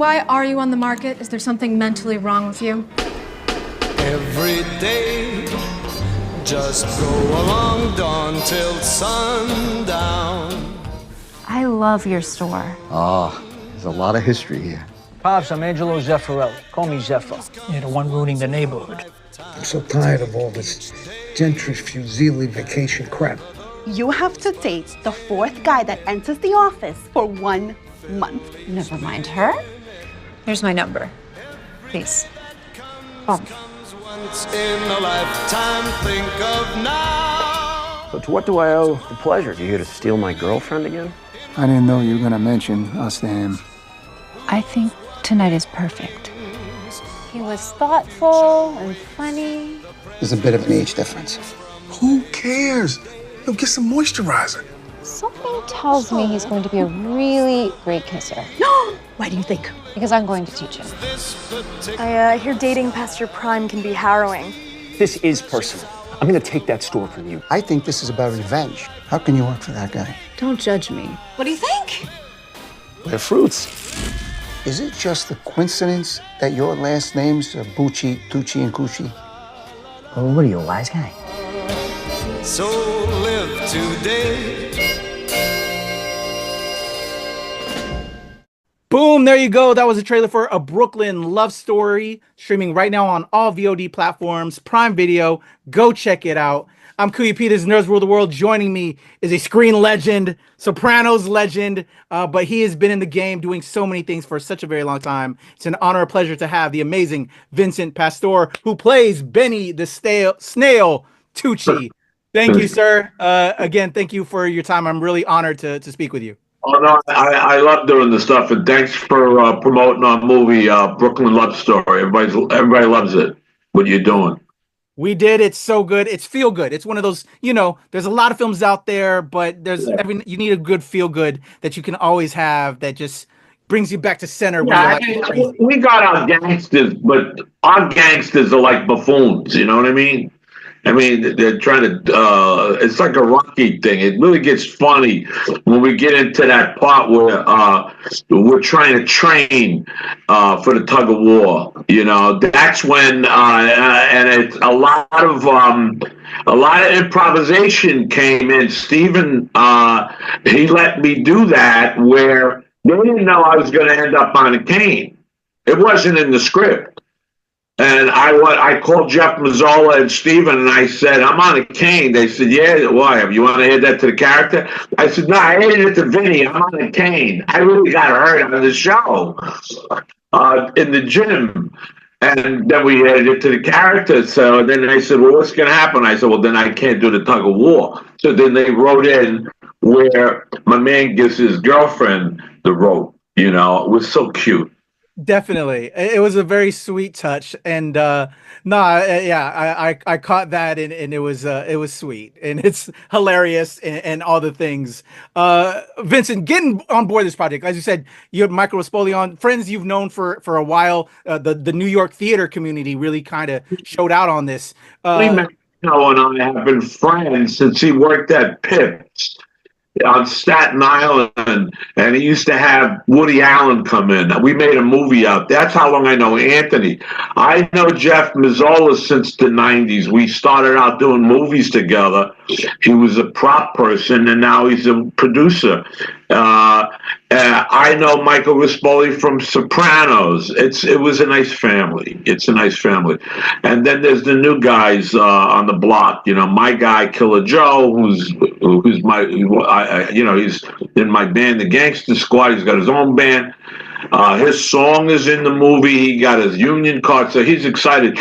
why are you on the market? Is there something mentally wrong with you? Every day, just go along dawn till sundown. I love your store. Ah, there's a lot of history here. Pops, I'm Angelo Zeffirelli. Call me Zephyr. You're the one ruining the neighborhood. I'm so tired of all this gentrify vacation crap. You have to date the fourth guy that enters the office for 1 month. Never mind her. Here's my number. Please. Oh. Once in a lifetime, think of now. So to what do I owe the pleasure? You here to steal my girlfriend again? I didn't know you were gonna mention us to him. I think tonight is perfect. He was thoughtful and funny. There's a bit of an age difference. Who cares? You'll get some moisturizer. Something tells me he's going to be a really great kisser. Why do you think? Because I'm going to teach him. I hear dating past your prime can be harrowing. This is personal. I'm gonna take that store from you. I think this is about revenge. How can you work for that guy? Don't judge me. What do you think? They're fruits. Is it just a coincidence that your last names are Bucci, Tucci, and Cucci? Oh, what are you, a wise guy? So live today. Boom, there you go. That was a trailer for A Brooklyn Love Story, streaming right now on all VOD platforms, Prime Video. Go check it out. I'm Kuya P. This is Nerds Rule the World. Joining me is a screen legend, Sopranos legend, but he has been in the game doing so many things for such a very long time. It's an honor, a pleasure to have the amazing Vincent Pastore, who plays Benny the Snail Tucci. Thank you, sir. Again, thank you for your time. I'm really honored to speak with you. Oh, no, I love doing this stuff, and thanks for promoting our movie, Brooklyn Love Story. Everybody loves it, what you're doing. We did. It's so good. It's feel good. It's one of those, there's a lot of films out there, but you need a good feel good that you can always have that just brings you back to center. Yeah, we got our gangsters, but our gangsters are like buffoons, you know what I mean? I mean, they're trying to, it's like a Rocky thing. It really gets funny when we get into that part where we're trying to train for the tug of war. That's when, and it's a lot of improvisation came in. Steven, he let me do that where they didn't know I was going to end up on a cane. It wasn't in the script. And I called Jeff Mazzola and Steven, and I said, I'm on a cane. They said, yeah, why? You want to add that to the character? I said, no, I added it to Vinny. I'm on a cane. I really got hurt on the show in the gym. And then we added it to the character. So then they said, well, what's going to happen? I said, well, then I can't do the tug of war. So then they wrote in where my man gives his girlfriend the rope. It was so cute. Definitely, it was a very sweet touch, and I caught that, and it was sweet, and it's hilarious, and all the things. Vincent, getting on board this project, as you said, you have Michael Rispoli on, friends you've known for a while. The New York theater community really kind of showed out on this. And I have been friends since he worked at Pips on Staten Island, and he used to have Woody Allen come in. We made a movie out. That's how long I know Anthony. I know Jeff Mazzola since the 90s. We started out doing movies together. He was a prop person, and now he's a producer. I know Michael Rispoli from Sopranos. It was a nice family. It's a nice family. And then there's the new guys on the block. My guy Killer Joe, who's my, he's in my band, the Gangster Squad. He's got his own band. His song is in the movie. He got his union card, so he's excited.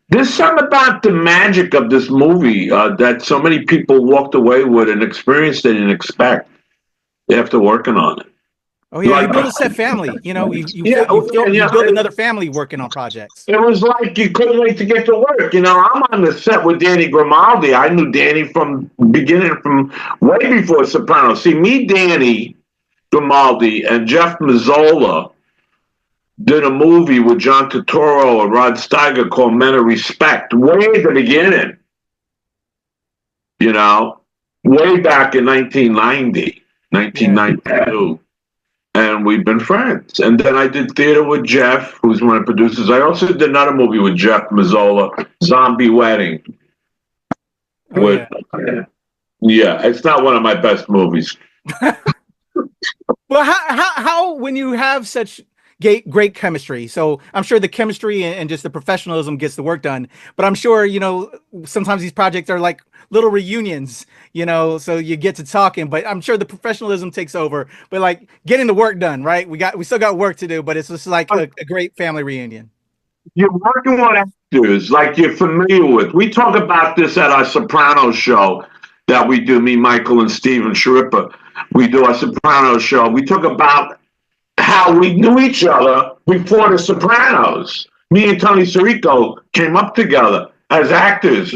There's something about the magic of this movie that so many people walked away with an experience they didn't expect after working on it. Oh yeah, you build a set family. You build another family working on projects. It was like you couldn't wait to get to work. I'm on the set with Danny Grimaldi. I knew Danny from way before Sopranos. See, me, Danny Grimaldi, and Jeff Mazzola did a movie with John Turturro and Rod Steiger called Men of Respect, way at the beginning. Way back in 1992. and we've been friends. And then I did theater with Jeff, who's one of the producers. I also did another movie with Jeff Mazzola, Zombie Wedding. Yeah, it's not one of my best movies. Well, how when you have such great chemistry, so I'm sure the chemistry and just the professionalism gets the work done, but I'm sure, sometimes these projects are like little reunions, so you get to talking, but I'm sure the professionalism takes over, but like getting the work done, right? We still got work to do, but it's just like a great family reunion. You're working with actors like you're familiar with. We talk about this at our Sopranos show that we do, me, Michael, and Steven Sharippa. We do our Sopranos show. We talk about how we knew each other before the Sopranos. Me and Tony Sirico came up together as actors.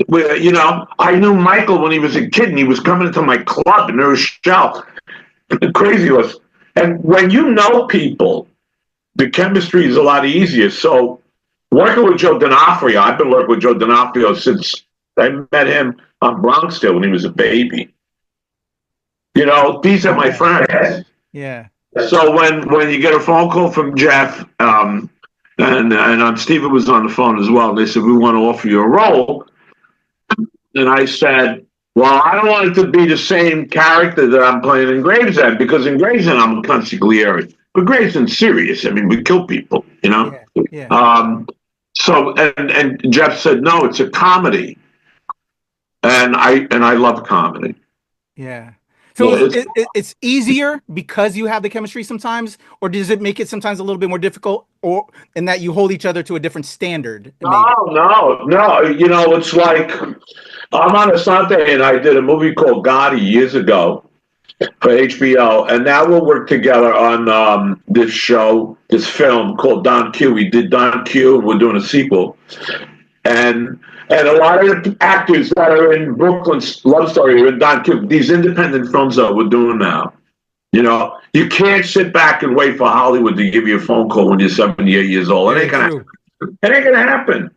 I knew Michael when he was a kid, and he was coming into my club in Rochelle. Crazy was. And when you know people, the chemistry is a lot easier. So working with Joe D'Onofrio, I've been working with Joe D'Onofrio since I met him on Bronxdale when he was a baby. These are my friends. Yeah. So when you get a phone call from Jeff, and Steven was on the phone as well, and they said, we want to offer you a role. And I said, well, I don't want it to be the same character that I'm playing in Gravesend, because in Gravesend I'm a consigliere. But Gravesend's serious. I mean, we kill people, Yeah. So Jeff said, no, it's a comedy. And I love comedy. Yeah. So it's easier because you have the chemistry sometimes, or does it make it sometimes a little bit more difficult, or in that you hold each other to a different standard? No. It's like I'm on Asante, and I did a movie called Gotti years ago for HBO, and now we'll work together on this film called Don Q. We did Don Q, and we're doing a sequel. And a lot of the actors that are in Brooklyn's Love Story are in Don Q. These independent films that we're doing now. You can't sit back and wait for Hollywood to give you a phone call when you're 78 years old. It ain't gonna happen.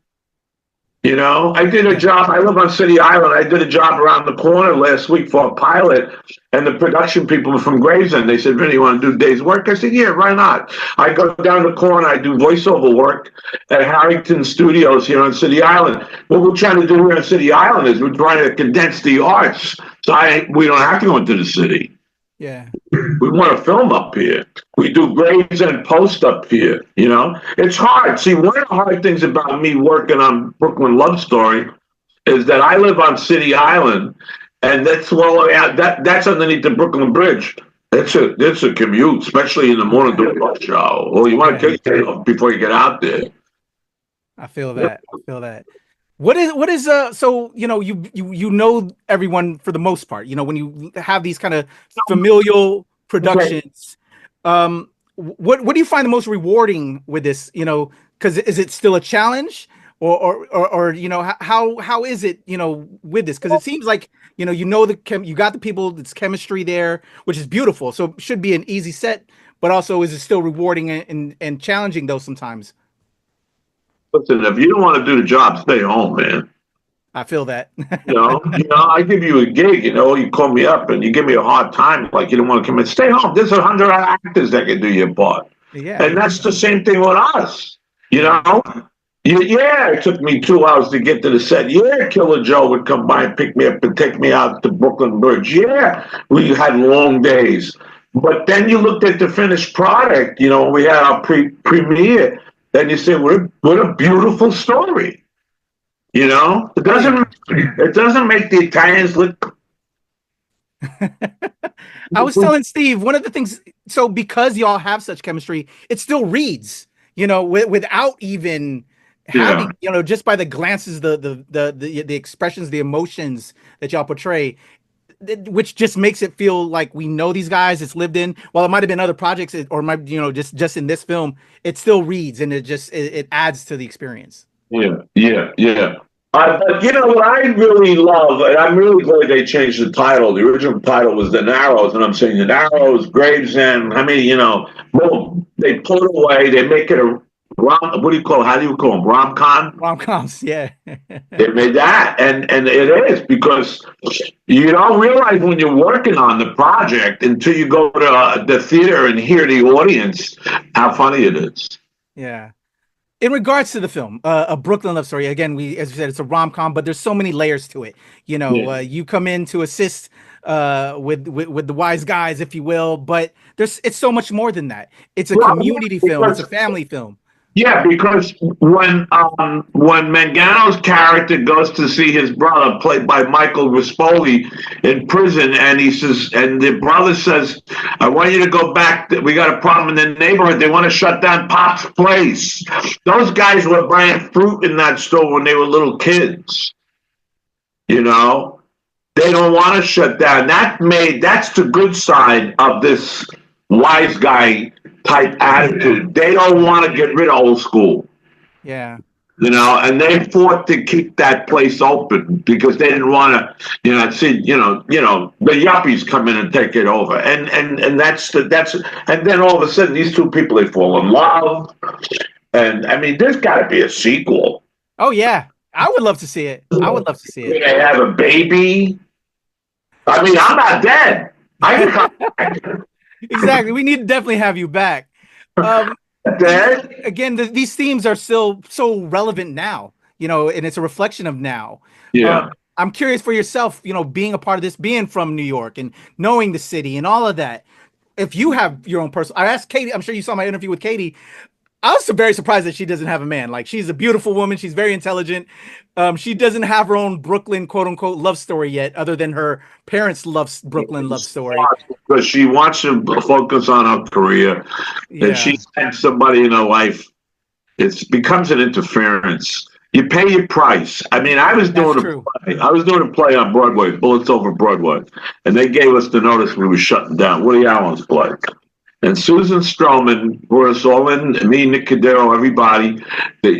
I did a job. I live on City Island. I did a job around the corner last week for a pilot, and the production people were from Gravesend. They said, Vinny, you want to do a day's work? I said, yeah, why not? I go down the corner. I do voiceover work at Harrington Studios here on City Island. What we're trying to do here on City Island is we're trying to condense the arts, so we don't have to go into the city. Yeah. We want to film up here. We do Gravesend Post up here, It's hard. See, one of the hard things about me working on Brooklyn Love Story is that I live on City Island, and that's that's underneath the Brooklyn Bridge. It's a commute, especially in the morning during rush hour. Well, you want to take yourself before you get out there. I feel that. What is so you know everyone for the most part, when you have these kind of familial productions, what do you find the most rewarding with this, because is it still a challenge, or how is it, with this, because it seems like you got the people, it's chemistry there, which is beautiful, so it should be an easy set, but also is it still rewarding and challenging though sometimes? Listen, if you don't want to do the job, stay home, man. I feel that. I give you a gig, you call me up and you give me a hard time, like you don't want to come in. Stay home. There's 100 actors that can do your part. Yeah. And that's the same thing with us, Yeah, it took me 2 hours to get to the set. Yeah, Killer Joe would come by and pick me up and take me out to Brooklyn Bridge. Yeah, we had long days. But then you looked at the finished product, we had our premiere. Then you say, what a beautiful story. It doesn't make the Italians look. I was telling Steve, one of the things, so because y'all have such chemistry, it still reads, without even having, just by the glances, the expressions, the emotions that y'all portray, which just makes it feel like we know these guys. It's lived in. While it might have been other projects, or might just in this film, it still reads, and it adds to the experience. Yeah. But what I really love, and I'm really glad they changed the title. The original title was The Narrows, and I'm saying The Narrows, Gravesend. I mean, boom, they pull it away. They make it a What do you call? How do you call them? Rom-com? Rom-coms, yeah. They made that, and it is because you don't realize when you're working on the project until you go to the theater and hear the audience how funny it is. Yeah. In regards to the film, A Brooklyn Love Story, again, as you said, it's a rom-com, but there's so many layers to it. You know, you come in to assist with the wise guys, if you will, but it's so much more than that. It's a community film. It's a family film. Yeah, because when Mangano's character goes to see his brother, played by Michael Rispoli, in prison, and he says, and the brother says, "I want you to go back. We got a problem in the neighborhood. They want to shut down Pop's place." Those guys were buying fruit in that store when they were little kids. You know, they don't want to shut down. That's the good side of this wise guy type attitude. They don't want to get rid of old school. Yeah. You know, and they fought to keep that place open because they didn't want to, see, the yuppies come in and take it over. And then all of a sudden these two people, they fall in love. And I mean, there's got to be a sequel. Oh yeah. I would love to see it. I would love to see it. They have a baby. I mean, I'm not dead. I can come back. Exactly. We need to definitely have you back. Again, these themes are still so relevant now, and it's a reflection of now. Yeah. I'm curious for yourself, being a part of this, being from New York and knowing the city and all of that. If you have your own personal, I asked Katie, I'm sure you saw my interview with Katie. I was very surprised that she doesn't have a man. Like, she's a beautiful woman. She's very intelligent. She doesn't have her own Brooklyn, quote unquote, love story yet, other than her parents' Brooklyn love story. Because she wants to focus on her career. Yeah. And she had somebody in her life. It becomes an interference. You pay your price. I mean, I was doing a play on Broadway, Bullets Over Broadway, and they gave us the notice we were shutting down Woody Allen's play. And Susan Stroman brought us all in, me, Nick Cadero, everybody.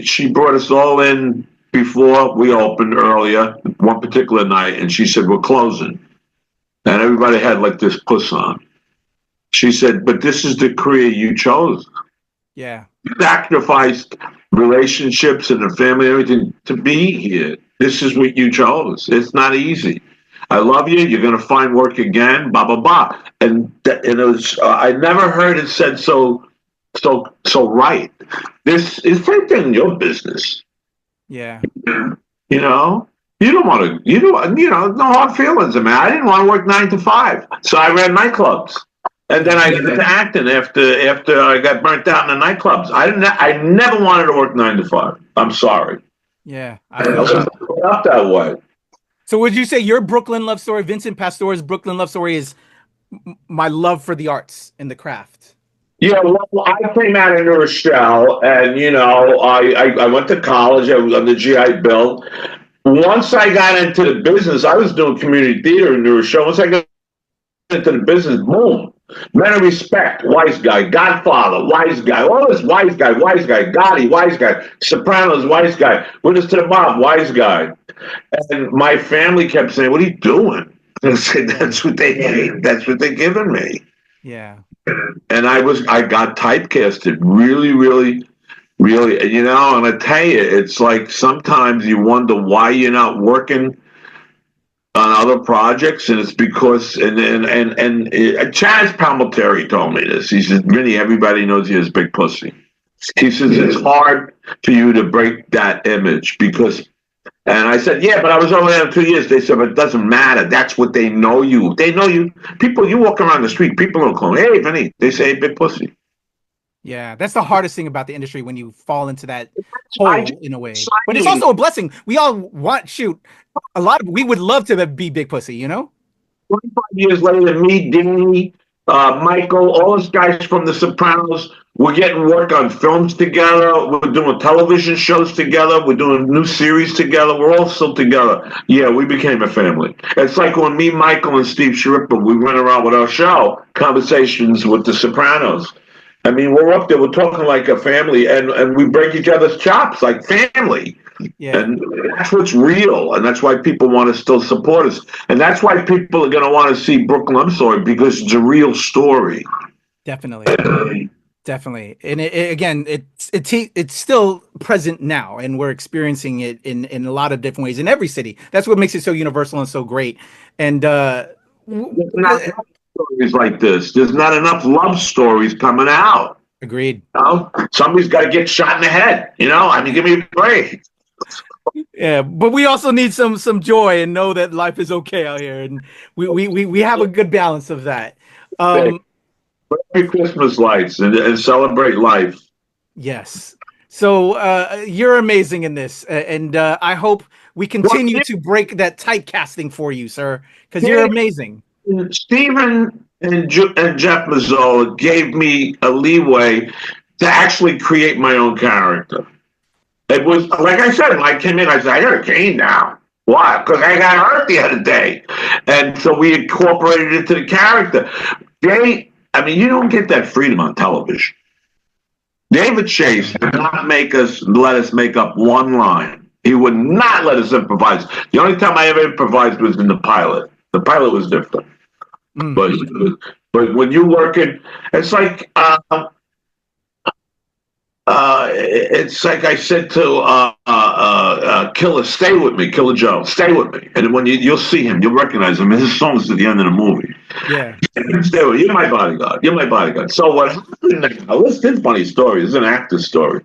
She brought us all in before we opened earlier, one particular night, and she said, "We're closing." And everybody had like this puss on. She said, "But this is the career you chose. Yeah. You sacrificed relationships and the family and everything to be here. This is what you chose. It's not easy. I love you. You're going to find work again, blah, blah, blah." And it was, I never heard it said so right. This is same thing in your business. Yeah. You don't want to, no hard feelings, man. I didn't want to work 9 to 5. So I ran nightclubs. And then I got into acting after I got burnt out in the nightclubs. I never wanted to work 9 to 5. I'm sorry. Yeah. I was up that way. So would you say your Brooklyn love story, Vincent Pastore's Brooklyn love story, is my love for the arts and the craft? Yeah, well, I came out of New Rochelle, and I went to college. I was on the GI Bill. Once I got into the business, I was doing community theater in New Rochelle. Once I got into the business, boom. Men of Respect, wise guy. Godfather, wise guy. All this wise guy. Gotti, wise guy. Sopranos, wise guy. Witness to the Mob, wise guy. And my family kept saying, "What are you doing?" I said, "That's what they hate. That's what they're giving me." Yeah. And I got typecasted really, really, really. And I tell you, it's like sometimes you wonder why you're not working on other projects, and it's because and Chaz Palminteri told me this. He said, "Vinny, everybody knows you as Big Pussy." He says it's hard for you to break that image because. And I said, "Yeah, but I was only there 2 years." They said, "But it doesn't matter. That's what they know you. They know you. People, you walk around the street, people don't call me, 'Hey, Vinny.' They say, 'Hey, Big Pussy.'" Yeah, that's the hardest thing about the industry, when you fall into that hole in a way. But it's also a blessing. We all we would love to be Big Pussy, 25 years later, me, Danny, Michael, all those guys from The Sopranos, we're getting work on films together. We're doing television shows together. We're doing new series together. We're all still together. Yeah, we became a family. It's like when me, Michael, and Steve Sharippa, we went around with our show, Conversations with The Sopranos. I mean, we're up there, we're talking like a family, and we break each other's chops like family. Yeah. And that's what's real, and that's why people want to still support us. And that's why people are going to want to see Brooklyn Love Story, because it's a real story. Definitely. Definitely, and again, it's still present now, and we're experiencing it in a lot of different ways in every city. That's what makes it so universal and so great. And There's not enough stories like this. There's not enough love stories coming out. Agreed. You know? Somebody's got to get shot in the head. You know, I mean, give me a break. Yeah, but we also need some joy and know that life is okay out here, and we have a good balance of that. Merry Christmas lights and celebrate life. Yes. So you're amazing in this, and I hope we continue to break that typecasting for you, sir, because you're amazing. Stephen and Jeff Mazzola gave me a leeway to actually create my own character. It was, like I said, when I came in, I said, I got a cane now. Why? Because I got hurt the other day. And so we incorporated it into the character. I mean, you don't get that freedom on television. David Chase did not let us make up one line. He would not let us improvise. The only time I ever improvised was in the pilot. The pilot was different. But when you're working, it's like I said to Killer, stay with me, Killer Joe, stay with me. And when you'll see him, you'll recognize him. His song's at the end of the movie. Yeah. Stay with me. You're my bodyguard. You're my bodyguard. So what happened now, this is a funny story. It's an actor's story.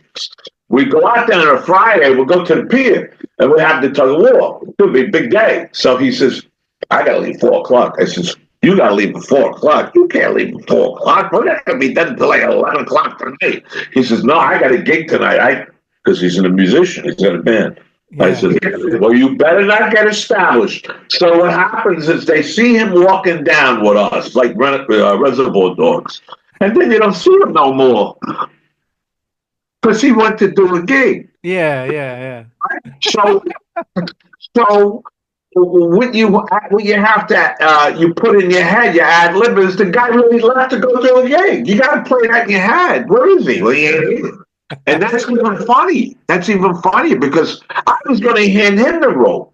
We go out there on a Friday, we'll go to the pier, and we have the tug of war. It could be a big day. So he says, I got to leave 4 o'clock. I says, you got to leave at 4 o'clock. You can't leave at 4 o'clock. We're not going to be done until like 11 o'clock tonight. He says, no, I got a gig tonight. Because he's a musician. He's got a band. Yeah. I said, well, you better not get established. So what happens is they see him walking down with us, like Reservoir Dogs. And then you don't see him no more. Because he went to do a gig. Yeah. So what you have to you put in your head, your ad lib is the guy really left to go do a gig. You got to play that in your head. Where is he? Well, he ain't here. And that's even funny. That's even funnier because I was going to hand him the rope.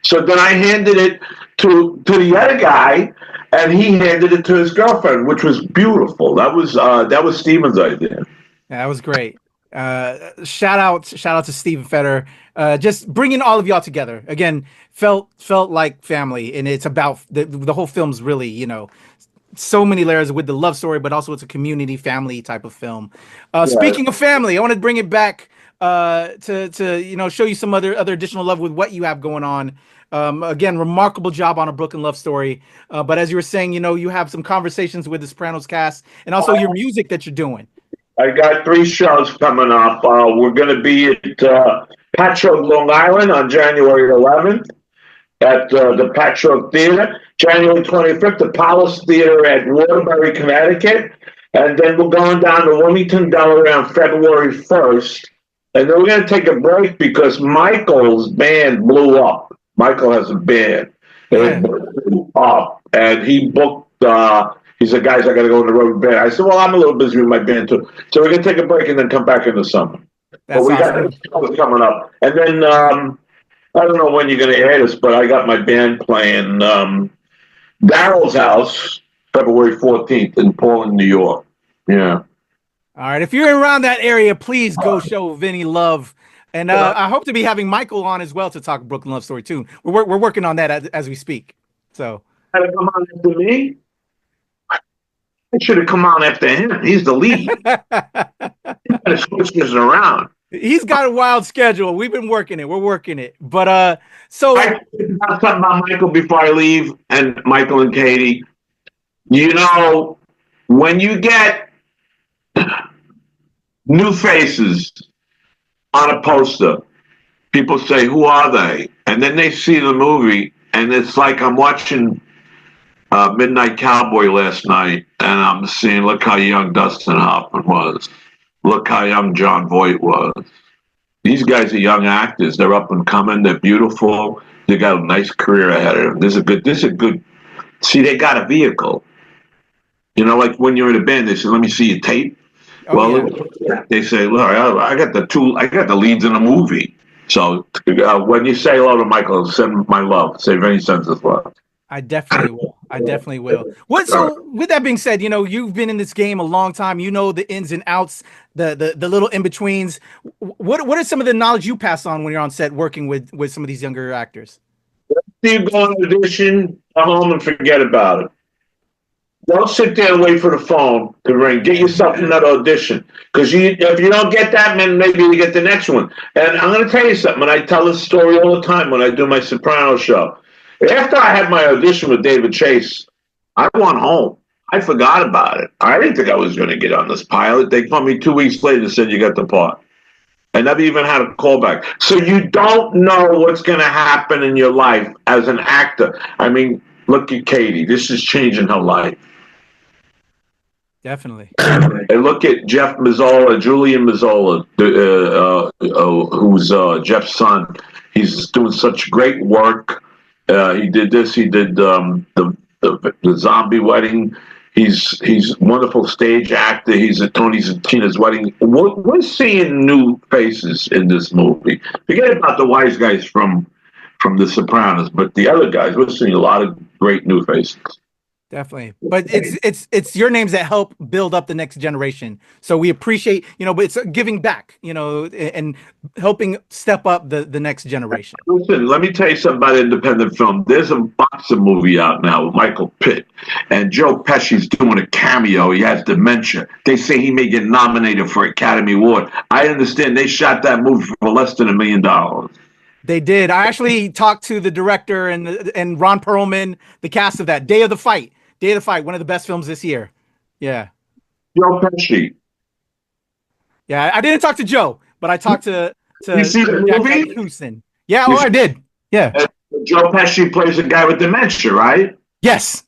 So then I handed it to the other guy, and he handed it to his girlfriend, which was beautiful. That was Steven's idea. Yeah, that was great. Shout out to Steven Fetter. Just bringing all of y'all together again. Felt like family, and it's about the whole film's really, so many layers with the love story, but also it's a community family type of film. Speaking of family, I want to bring it back to show you some other additional love with what you have going on. Again, remarkable job on A Brooklyn Love Story. But as you were saying, you have some conversations with the Sopranos cast and also your music that you're doing. I got 3 shows coming up. We're going to be at Patchogue, Long Island on January 11th at the Patchogue Theater. January 25th, the Palace Theater at Waterbury, Connecticut. And then we're going down to Wilmington, Delaware on February 1st. And then we're going to take a break because Michael's band blew up. Michael has a band. It blew up. And he booked, he said, guys, I got to go on the road with band. I said, well, I'm a little busy with my band too. So we're going to take a break and then come back in the summer. That's awesome. Got shows coming up. And then I don't know when you're going to hear this, but I got my band playing Daryl's house, February 14th in Portland, New York. Yeah. All right. If you're around that area, please go show Vinny love. And I hope to be having Michael on as well to talk Brooklyn Love Story too. We're working on that as we speak. So. Had to come on after me. I should have come on after him. He's the lead. You got to switch this around. He's got a wild schedule. We've been working it. We're working it. But so I talk about Michael before I leave, and Michael and Katie. When you get new faces on a poster, people say, "Who are they?" And then they see the movie, and it's like I'm watching Midnight Cowboy last night, and I'm seeing, look how young Dustin Hoffman was. Look how young John Voight was. These guys are young actors. They're up and coming. They're beautiful. They got a nice career ahead of them. This is a good. See, they got a vehicle. Like when you're in a band, they say, "Let me see your tape." They say, "Look, I got the leads in a movie." So when you say hello to Michael, send my love. Say Vinny sends his love. I definitely will. I definitely will. So with that being said, you've been in this game a long time. You know the ins and outs, the little in betweens. What are some of the knowledge you pass on when you're on set working with some of these younger actors? You go on audition, go home and forget about it. Don't sit there and wait for the phone to ring. Get yourself in that audition. Because if you don't get that, then maybe you get the next one. And I'm going to tell you something. And I tell this story all the time when I do my Soprano show. After I had my audition with David Chase, I went home. I forgot about it. I didn't think I was going to get on this pilot. They called me 2 weeks later and said, you got the part. I never even had a callback. So you don't know what's going to happen in your life as an actor. I mean, look at Katie. This is changing her life. Definitely. And look at Jeff Mazzola, Julian Mazzola, who's Jeff's son. He's doing such great work. He did this. He did the Zombie Wedding. He's a wonderful stage actor. He's at Tony and Tina's wedding. We're seeing new faces in this movie. Forget about the wise guys from The Sopranos, but the other guys, we're seeing a lot of great new faces. Definitely. But it's your names that help build up the next generation. So we appreciate, but it's giving back, and helping step up the next generation. Listen, let me tell you something about independent film. There's a boxer movie out now with Michael Pitt, and Joe Pesci's doing a cameo. He has dementia. They say he may get nominated for Academy Award. I understand they shot that movie for less than $1 million. They did. I actually talked to the director and Ron Perlman, the cast of that. Day of the Fight, one of the best films this year. Yeah. Joe Pesci. Yeah, I didn't talk to Joe, but I talked to you see the movie? Houston. Yeah, I did. Yeah. Joe Pesci plays a guy with dementia, right? Yes.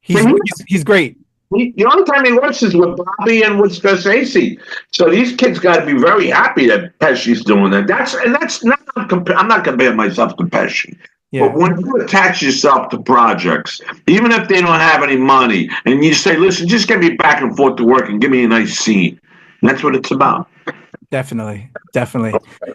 He's great. The only time he works is with Bobby and with Scorsese. So these kids got to be very happy that Pesci's doing that. That's not. I'm not comparing myself to Pesci. Yeah. But when you attach yourself to projects, even if they don't have any money, and you say, "Listen, just get me back and forth to work and give me a nice scene," that's what it's about. Definitely. Okay.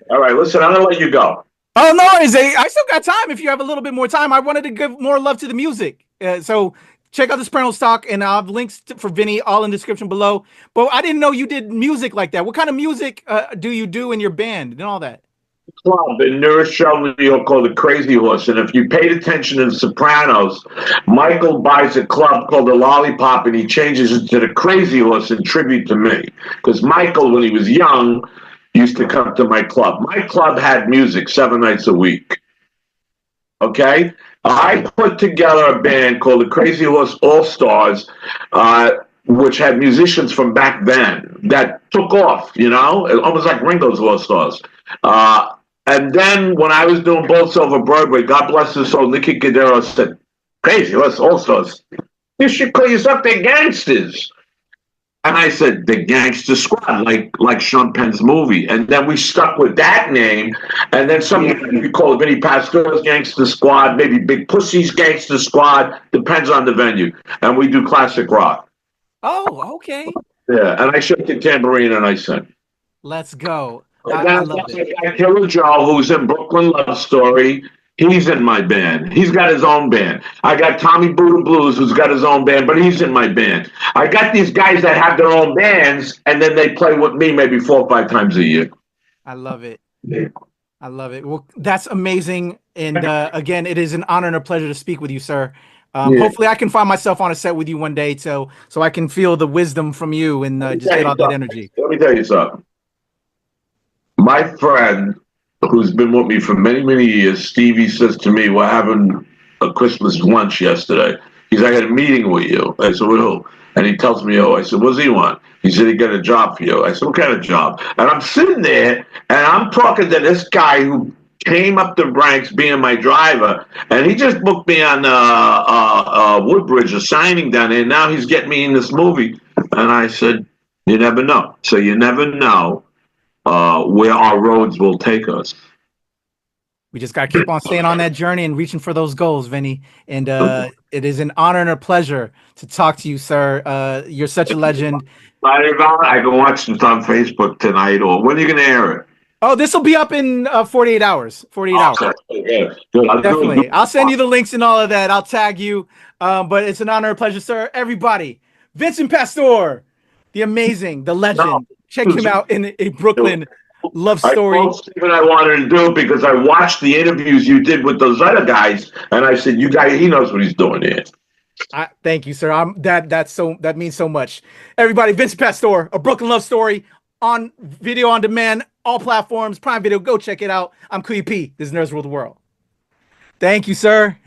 All right, listen, I'm gonna let you go. Oh no, I still got time. If you have a little bit more time, I wanted to give more love to the music. So. Check out the Sopranos talk, and I'll have links for Vinny all in the description below. But I didn't know you did music like that. What kind of music do you do in your band and all that? Club in New York called the Crazy Horse. And if you paid attention to the Sopranos, Michael buys a club called the Lollipop, and he changes it to the Crazy Horse in tribute to me. Because Michael, when he was young, used to come to my club. My club had music 7 nights a week. Okay? I put together a band called the Crazy Horse All-Stars, which had musicians from back then that took off, almost like Ringo's All-Stars. And then when I was doing Bolts Over Broadway, God bless his soul, Nicky Cadero said, Crazy Horse All-Stars, you should call yourself the Gangsters. And I said, the Gangster Squad, like Sean Penn's movie. And then we stuck with that name. And then we call it Vinny Pastore's Gangster Squad, maybe Big Pussy's Gangster Squad, depends on the venue. And we do classic rock. Oh, okay. Yeah, and I shake the tambourine and I sing. Let's go. I love it. I got Killer Joe, who's in Brooklyn Love Story. He's in my band. He's got his own band. I got Tommy Buddha Blues, who's got his own band, but he's in my band. I got these guys that have their own bands, and then they play with me maybe 4 or 5 times a year. I love it. Yeah. I love it. Well, that's amazing. And again, it is an honor and a pleasure to speak with you, sir. Hopefully I can find myself on a set with you one day so I can feel the wisdom from you and just get all that energy. Let me tell you something. My friend, who's been with me for many, many years, Stevie, says to me, we're having a Christmas lunch yesterday. He's like, I had a meeting with you. I said, with who? And he tells me, I said, what does he want? He said, he got a job for you. I said, what kind of job? And I'm sitting there, and I'm talking to this guy who came up the ranks being my driver, and he just booked me on Woodbridge, a signing down there. Now he's getting me in this movie. And I said, you never know. So you never know where our roads will take us. We just got to keep on staying on that journey and reaching for those goals, Vinny. And it is an honor and a pleasure to talk to you, sir. You're such a legend. I can watch this on Facebook tonight, or when are you going to air it? Oh, this will be up in 48 hours. 48 hours. Yeah. Good. Definitely. I'll send you the links and all of that. I'll tag you. But it's an honor and pleasure, sir. Everybody, Vincent Pastore, the amazing, the legend. Check him out in a Brooklyn love story. I told Stephen I wanted to do it because I watched the interviews you did with those other guys, and I said, "You guy, he knows what he's doing here." Thank you, sir. That means so much. Everybody, Vincent Pastore, a Brooklyn love story on video on demand, all platforms, Prime Video. Go check it out. I'm Kuya P. This is Nerds Rule the World. Thank you, sir.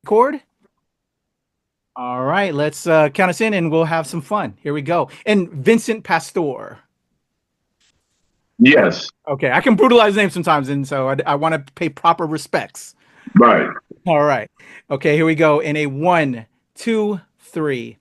Record. All right, let's count us in and we'll have some fun. Here we go. And Vincent Pastore. Yes. Okay, I can brutalize names sometimes, and so I want to pay proper respects. Right. All right. Okay, here we go. In a 1, 2, 3.